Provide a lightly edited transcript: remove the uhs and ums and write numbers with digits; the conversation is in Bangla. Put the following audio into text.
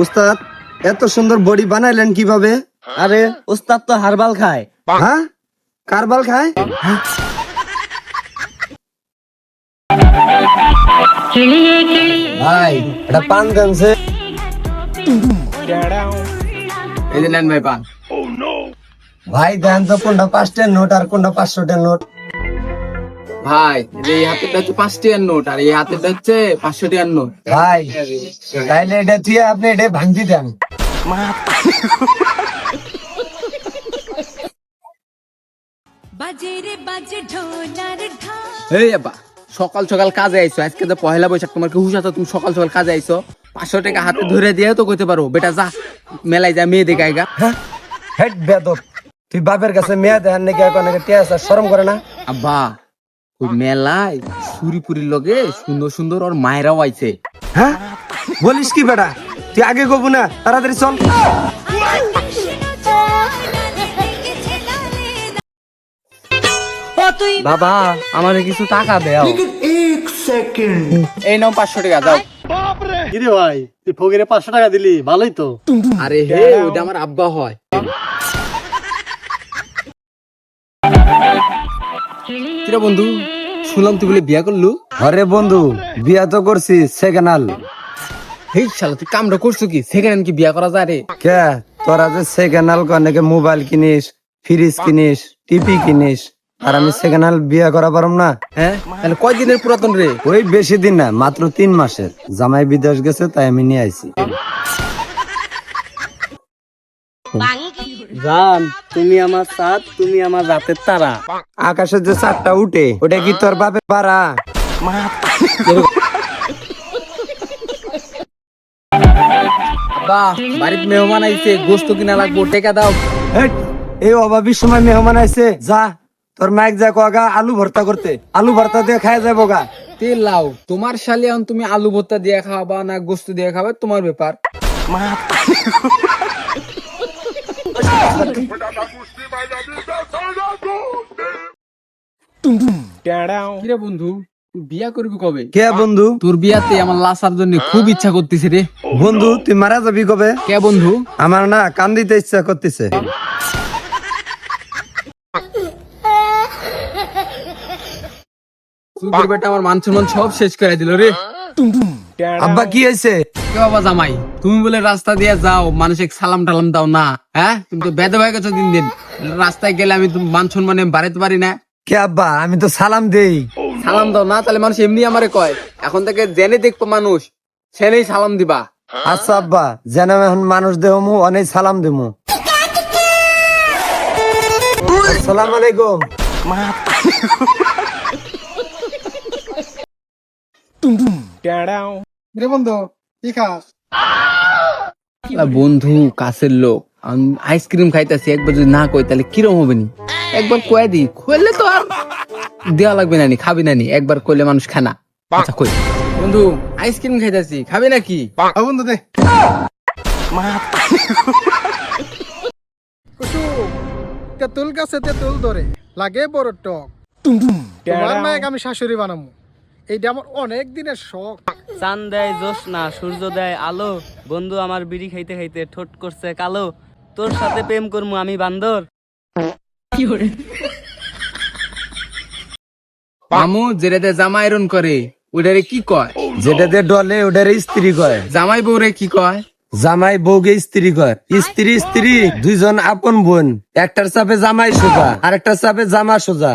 উস্তাদ এত সুন্দর বডি বানাইলেন কিভাবে? আরে ওস্তাদ তো হারবাল খায়। হ্যাঁ, কারবাল খায়? ভাই এটা পান গানছে। এই যে নেন ভাই পান। ভাই দেন তো কোনটা 5 টাকার নোট আর কোনটা 500 টাকার নোট? ভাই এই হাতেরটা হচ্ছে 5 টাকার নোট আর এই হাতেরটা হচ্ছে 500 টাকার নোট। ভাই তাইলে এটা দিয়ে আপনি এটা ভাঙতি দেন। এই আব্বা সকাল সকাল কাজে আইছো, আজকে তো পহেলা বৈশাখ, তোমার কি হুশ আছে? তুমি সকাল সকাল কাজে আইছো, 500 টাকা হাতে ধরে দিয়ে তো কইতে পারো বেটা যা মেলায় যা মেয়ে দেখে আইগা। হ্যাঁ, হেড বেদব, তুই বাপের কাছে মেয়ে দেন নাকি এখন টিয়া শরম করে না? আব্বা ওই মেলায় সুরিপুরির লগে সুন্দর সুন্দর ওর মায়েরাও আইছে। হ্যাঁ বলিস কি বেটা? তুই আগে কবু না, তাড়াতাড়ি চল। বাবা আমারে কিছু টাকা দেও। এই নাও 500 টাকা দাও। কিরে ভাই, তুই ফকিরে 500 টাকা দিলি, ভালোই তো। আরে হে ওটা আমার আব্বা হয়। কিরে বন্ধু, শুনলাম তুই বলে বিয়া করলু? আরে বন্ধু বিয়া তো করছি সেকেন্ড হাল। হেই শালা তুই কামটা করছো কি? সেকেন্ড হ্যান্ড কি বিয়া করা যায় রে? কে তোরা যে সেকেন্ড হাল কনে মোবাইল কিনিস, ফ্রিজ কিনিস, টিভি কিনিস, আর আমি সেকেন্ড হাল বিয়া করা পারম না? হ্যাঁ তাহলে কয় দিনের পুরাতন রে? ওই বেশি দিন না, মাত্র 3 মাসের। জামাই বিদেশ গেছে তাই আমি নিয়ে আইছি। জান, তুমি আমার সাথ, তুমি আমার রাতের তারা। আকাশের যে 4টা উঠে ওটা কি তোর বাপে পারা? আব্বা বাড়িতে মেহমান আইছে, গোস্ত কিনা লাগবো, টাকা দাও। হেট, এই অভাবীর সময় মেহমান আইছে, যা তোর মাইক যা কগা আলু ভর্তা করতে, আলু ভর্তা দিয়ে খায় যাবো গা। তেল লাও, তোমার শালি এখন তুমি আলু ভর্তা দিয়ে খাওয়াবা না গোস্ত দিয়ে খাবে তোমার ব্যাপার। কিরে বন্ধু বিয়া করবি কবে? কে বন্ধু? তোর বিয়াতে আমার লাসার জন্য খুব ইচ্ছা করতেছে রে। বন্ধু তুই মারা যাবি কবে? কে বন্ধু? আমার না কান্দিতে ইচ্ছা করতেছে। তুই বেটা আমার মান সম্মান সব শেষ করে দিল রে। আব্বা কি হয়েছে? কে বাবা জামাই, তুমি বলে রাস্তা দিয়ে যাও, মানুষকে সালাম টালাম দাও না? হ্যাঁ তুমি তো বেদ হয়ে গেছো দিন দিন। রাস্তায় গেলে আমি তুমি মান সম্মানে বাড়াইতে পারি না। কে আব্বা, আমি তো সালাম দেই। সালাম দাও না, তাহলে মানুষ এমনি আমারে কয়। এখন থেকে জেনে দেখবো মানুষ, সেনেই সালাম দিবা। আচ্ছা আব্বা, যেন এখন মানুষ দেহমু অনেক সালাম দেমু। আসসালামু আলাইকুম। বন্ধু কাছের লোক, আমি আইসক্রিম খাইতেছি, একবার যদি না কই তাহলে কিরম হবে নি? একবার কয়ে দি, কইলে তো আর দেওয়া লাগবে না নি, খাবি না নি? একবার কইলে মানুষ খায় না। আচ্ছা কই বন্ধু আইসক্রিম খাইতেছি, খাবি নাকি? বন্ধু দে। তেঁতুল গাছে তেঁতুল ধরে লাগে বড় টক। তোমার মায়ের আমি শাশুড়ি বানাবো, এইটা আমার অনেক দিনের শখ। চাঁদ দেয় জ্যোৎস্না, সূর্য দেয় আলো, বন্ধু আমার বিড়ি খাইতে খাইতে ঠোঁট করছে কালো, তোর সাথে প্রেম করমু আমি বান্দর। মামু যেটাতে জামা আয়রন করে ওটারে কি কয়? যেটাতে ডলে ওটারে স্ত্রী কয়। জামাই বউরে কি কয়? জামাই বউকে স্ত্রী কয়। স্ত্রী স্ত্রী দুইজন আপন বোন, একটার চাপে জামাই সোজা আর একটার চাপে জামা সোজা।